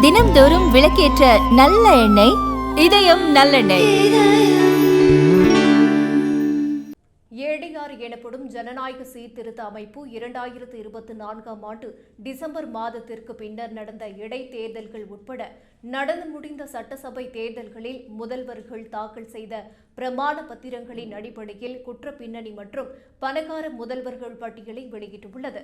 தினம்தோறும் விளக்கேற்ற நல்ல எண்ணெய் இதயம் நல்லெண்ணெய். ஏடிஆர் எனப்படும் ஜனநாயக சீர்திருத்த அமைப்பு 2024ஆம் ஆண்டு டிசம்பர் மாதத்திற்கு பின்னர் நடந்த இடைத்தேர்தல்கள் உட்பட நடந்து முடிந்த சட்டசபை தேர்தல்களில் முதல்வர்கள் தாக்கல் செய்த பிரமாண பத்திரங்களின் அடிப்படையில் குற்ற பின்னணி மற்றும் பணக்கார முதல்வர்கள் பட்டியலை வெளியிட்டுள்ளது.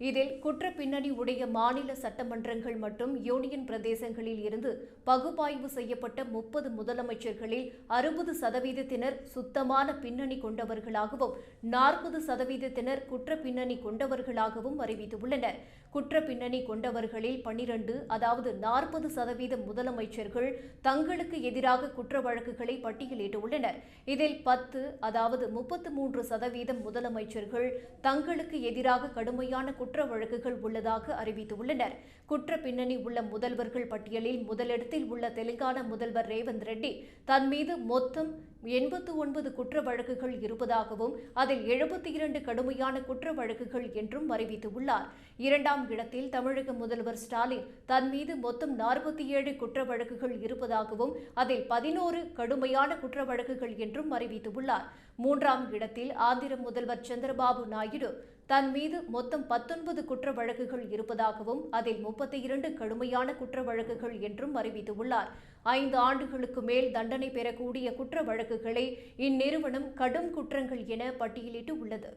இதில் குற்ற பின்னணி உடைய மாநில சட்டமன்றங்கள் மற்றும் யூனியன் பிரதேசங்களில் இருந்து பகுப்பாய்வு செய்யப்பட்ட 30 முதலமைச்சர்களில் 60% சுத்தமான பின்னணி கொண்டவர்களாகவும் 40% குற்ற பின்னணி கொண்டவர்களாகவும் அறிவித்துள்ளனர். குற்ற பின்னணி கொண்டவர்களில் 12 அதாவது 40% முதலமைச்சர்கள் தங்களுக்கு எதிராக குற்ற வழக்குகளை பட்டியலிட்டுள்ளனர். இதில் 10 அதாவது 33% முதலமைச்சர்கள் தங்களுக்கு எதிராக கடுமையான குற்ற வழக்குகள் உள்ளதாக அறிவித்துள்ளனர். குற்ற பின்னணி உள்ள முதல்வர்கள் பட்டியலில் முதலிடத்தில் உள்ள தெலுங்கானா முதல்வர் ரேவந்த் ரெட்டி தன் மீது மொத்தம் 89 குற்ற வழக்குகள் இருப்பதாகவும் அதில் 72 கடுமையான குற்ற வழக்குகள் என்றும் அறிவித்துள்ளார். இரண்டாம் இடத்தில் தமிழக முதல்வர் ஸ்டாலின் தன் மீது மொத்தம் 47 குற்ற வழக்குகள் இருப்பதாகவும் அதில் 11 கடுமையான குற்ற வழக்குகள் என்றும் அறிவித்துள்ளார். மூன்றாம் இடத்தில் ஆந்திர முதல்வர் சந்திரபாபு நாயுடு தன் மீது மொத்தம் 19 குற்ற வழக்குகள் இருப்பதாகவும் அதில் 32 கடுமையான குற்ற வழக்குகள் என்றும் அறிவித்துள்ளார். 5 ஆண்டுகளுக்கு மேல் தண்டனை பெறக்கூடிய குற்ற வழக்குகளை இந்நிறுவனம் கடும் குற்றங்கள் என பட்டியலிட்டு உள்ளது.